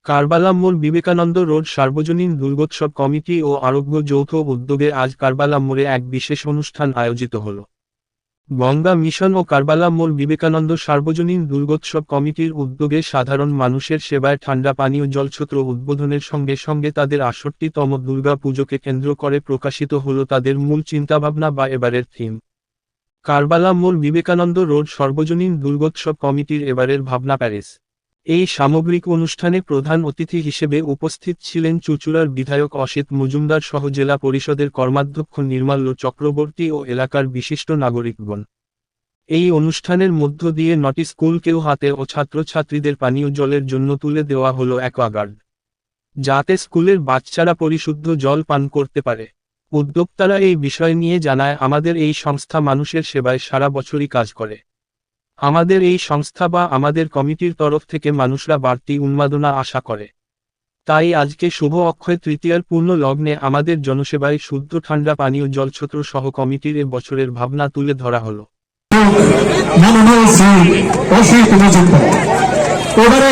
কারবালা মোড় বিবেকানন্দ রোড সার্বজনীন দুর্গোৎসব কমিটি ও আরোগ্য যৌথ উদ্যোগে আজ কারবালা মোড়ে এক বিশেষ অনুষ্ঠান আয়োজিত হল। গঙ্গা মিশন ও কারবালা মোড় বিবেকানন্দ সার্বজনীন দুর্গোৎসব কমিটির উদ্যোগে সাধারণ মানুষের সেবায় ঠান্ডা পানীয় জলছত্র উদ্বোধনের সঙ্গে সঙ্গে তাদের ৬৮তম দুর্গা পুজোকে কেন্দ্র করে প্রকাশিত হল তাদের মূল চিন্তাভাবনা বা এবারের থিম। কারবালা মোড় বিবেকানন্দ রোড সর্বজনীন দুর্গোৎসব কমিটির এবারের ভাবনা প্যারিস। এই সামগ্রিক অনুষ্ঠানে প্রধান অতিথি হিসেবে উপস্থিত ছিলেন চুঁচুড়ার বিধায়ক অসিত মজুমদার সহ জেলা পরিষদের কর্মাধ্যক্ষ নির্মাল্য চক্রবর্তী ও এলাকার বিশিষ্ট নাগরিকগণ। এই অনুষ্ঠানের মধ্য দিয়ে ৯টি স্কুলকেও হাতে ও ছাত্রছাত্রীদের পানীয় জলের জন্য তুলে দেওয়া হলো অ্যাকোয়াগার্ড, যাতে স্কুলের বাচ্চারা পরিশুদ্ধ জল পান করতে পারে। উদ্যোক্তারা এই বিষয় নিয়ে জানায়, আমাদের এই সংস্থা মানুষের সেবায় সারা বছরই কাজ করে। আমাদের এই সংস্থা বা আমাদের কমিটির তরফ থেকে মানুষরা বাড়তি উন্মাদনা আশা করে। তাই আজকে শুভ অক্ষয় তৃতীয়ার পূর্ণ লগ্নে আমাদের জনসেবায় শুদ্ধ ঠান্ডা পানীয় জলছত্র সহ কমিটির এ বছরের ভাবনা তুলে ধরা হলো। এবারে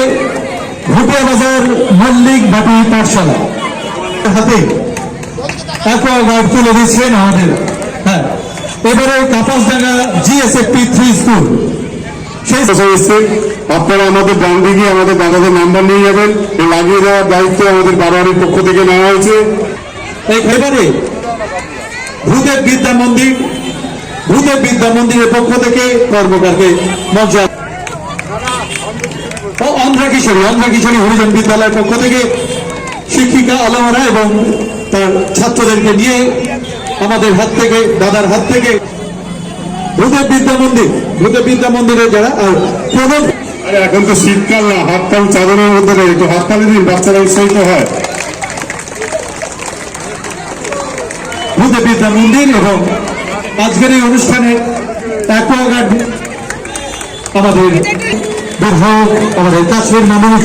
ভুটিয়া বাজার মল্লিক বাটি পাঠশালা হাতে অ্যাকোয়াগার্ড তুলে দিচ্ছেন আমাদের। হ্যাঁ, এবারে কাপাসডাঙ্গা জিএসএফপি 3 স্কুল আপনারা আমাদের ডান দিকে আমাদের দাদাদের নাম্বার নিয়ে যাবেন। লাগিয়ে দেওয়ার দায়িত্ব আমাদের বারোয়ারির পক্ষ থেকে নেওয়া হয়েছে। এবারে ভূদেব বিদ্যা মন্দিরের পক্ষ থেকে কর্মকারকে মর্যাদা, অন্ধ্রা কিশোরী হরিজন বিদ্যালয়ের পক্ষ থেকে শিক্ষিকা আলমারা এবং তার ছাত্রদেরকে নিয়ে আমাদের হাত থেকে, দাদার হাত থেকে ভূদেব বিদ্যা মন্দিরে যারা প্রধান। এখন তো শীতকাল না, হাততাল চাদরের মধ্যে নেই, একটু হাততালি দিন, বাচ্চারা উৎসাহিত হয়। ভূদেব বিদ্যা মন্দির এবং আজকের এই অনুষ্ঠানে অ্যাকোয়াগার্ড আমাদের বিধায়ক, আমাদের কাছের মানুষ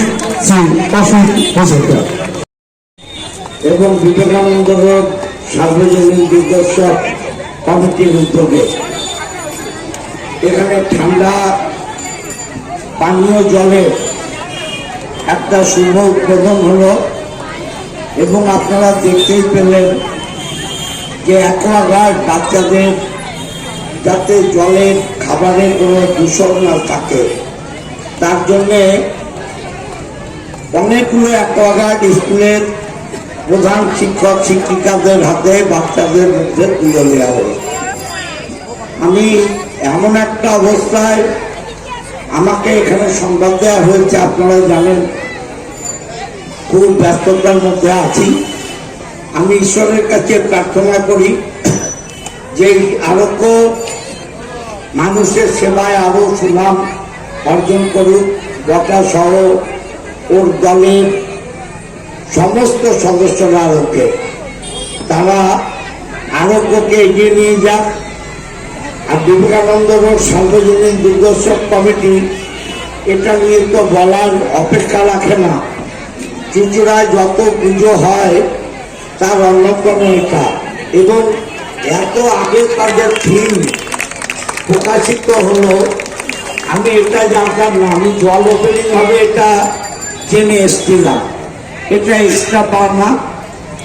শ্রী অসিত মজুমদার এবং বিবেকানন্দ রোড সার্বজনীন দুর্গোৎসব কমিটির উদ্যোগে এখানে ঠান্ডা পানীয় জলের একটা শুভ উদ্বোধন হলো এবং আপনারা দেখতেই পেলেন যে অ্যাকোয়াগার্ড বাচ্চাদের যাতে জলের খাবারের কোনো দূষণ না থাকে তার জন্যে অনেকগুলো অ্যাকোয়াগার্ড স্কুলের প্রধান শিক্ষক শিক্ষিকাদের হাতে বাচ্চাদের মধ্যে তুলে দেওয়া হলো। আমি এমন একটা অবস্থায় আমাকে এখানে সংবাদ দেওয়া হয়েছে, আপনারা জানেন খুব ব্যস্ততার মধ্যে আছি। আমি ঈশ্বরের কাছে প্রার্থনা করি যে আরোগ্য মানুষের সেবায় আরো সুনাম অর্জন করুক, বটা সহ ওর দলের সমস্ত সদস্যরা আরোগ্যে তারা আরোগ্যকে এগিয়ে নিয়ে যাক। আর বিবেকানন্দ রোড সার্বজনীন দুর্গোৎসব কমিটি এটা নিয়ে তো বলার অপেক্ষা রাখে না। চুঁচুড়ায় যত পুজো হয় তার অন্যতম এটা, এবং এত আগে তাদের থিম প্রকাশিত হলো আমি এটা জানতাম না। আমি জল ওপেনিং হবে এটা জেনে এসছিলাম, এটা এক্সট্রা পাওনা।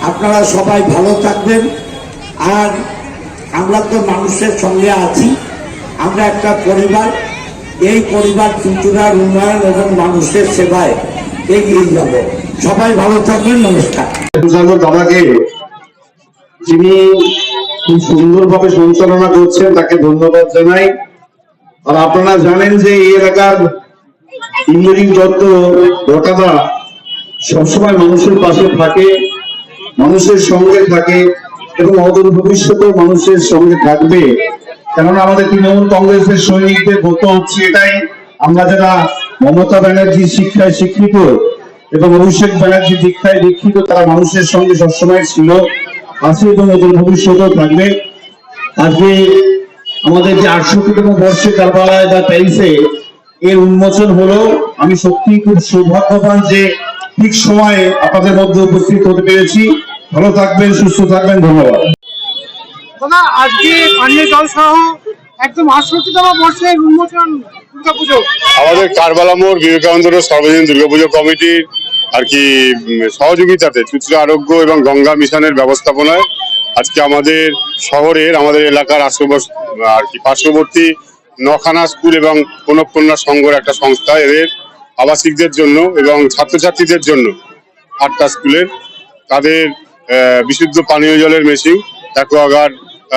আপনারা সবাই ভালো থাকবেন। আর আমরা তো মানুষের সঙ্গে আছি, আমরা একটা পরিবার, এই পরিবার চুঁচুড়ার উন্নয়ন এবং মানুষের সেবায় এগিয়ে যাব। সবাই ভালো থাকবেন, নমস্কার। দাদাকে যিনি খুব সুন্দরভাবে সঞ্চালনা করছেন তাকে ধন্যবাদ জানাই। আর আপনারা জানেন যে এই এলাকার ইঞ্জিনিয়ারিং দত্ত বটাদা সবসময় মানুষের পাশে থাকে, মানুষের সঙ্গে থাকে এবং অদূর ভবিষ্যতেও মানুষের সঙ্গে থাকবে। কেননা আমাদের তৃণমূল কংগ্রেসের সৈনিকদের বলতে হচ্ছে এটাই, আমরা যারা মমতা ব্যানার্জির শিক্ষায় শিক্ষিত এবং অভিষেক ব্যানার্জির দীক্ষায় দীক্ষিত, তারা মানুষের সঙ্গে সবসময় ছিল, আছে এবং অদূর ভবিষ্যতেও থাকবে। আজকে আমাদের যে ৬৮তম বর্ষে কারবালায় বা প্যারিসে এর উন্মোচন হলো, আমি সত্যি খুব সৌভাগ্যবান যে ঠিক সময়ে আপনাদের মধ্যে উপস্থিত হতে পেরেছি। ভালো থাকবেন, সুস্থ থাকবেন, ধন্যবাদ। আজকে পানীয় জল সহ একদম ৬৮তম বর্ষের উন্মোচন দুর্গাপুজো। আমাদের কারবালা মোড় বিবেকানন্দ রোড সার্বজনীন দুর্গাপুজো কমিটির আর কি সহযোগিতাতে চুচড়া আরোগ্য এবং গঙ্গা মিশনের ব্যবস্থাপনায় আজকে আমাদের শহরের আমাদের এলাকার আর কি পার্শ্ববর্তী নখানা স্কুল এবং পুনঃকন্যা সংঘর একটা সংস্থা এদের আবাসিকদের জন্য এবং ছাত্রছাত্রীদের জন্য 8টা স্কুলের তাদের বিশুদ্ধ পানীয় জলের মেশিন অ্যাকোয়াগার্ড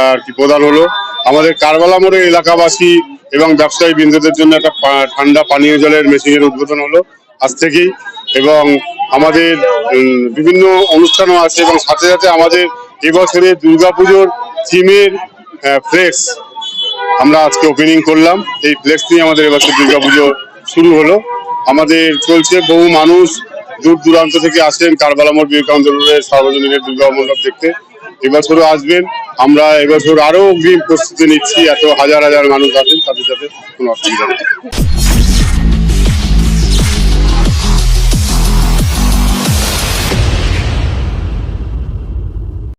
আর কি প্রদান হলো। আমাদের কারবালা মোড়ের এলাকাবাসী এবং ব্যবসায়ী বৃন্দদের জন্য একটা ঠান্ডা পানীয় জলের মেশিনের উদ্বোধন হলো আজ থেকেই, এবং আমাদের বিভিন্ন অনুষ্ঠানও আছে এবং সাথে সাথে আমাদের এবছরে দুর্গাপুজোর থিমের ফ্লেক্স আমরা আজকে ওপেনিং করলাম। এই ফ্লেক্স নিয়ে আমাদের এবছর দুর্গাপুজো শুরু হলো। আমাদের চলছে, বহু মানুষ দূর দূরান্ত থেকে আসেন কারবালা মোড় বিবেকানন্দ রোডের সার্বজনীনের দুর্গা মণ্ডপ দেখতে। এবছরও আসবেন। আমরা এবছর আরো অগ্রিম প্রস্তুতি নিচ্ছি, এত হাজার হাজার মানুষ আসেন, তাদের সাথে কোনো অসুবিধা নেই।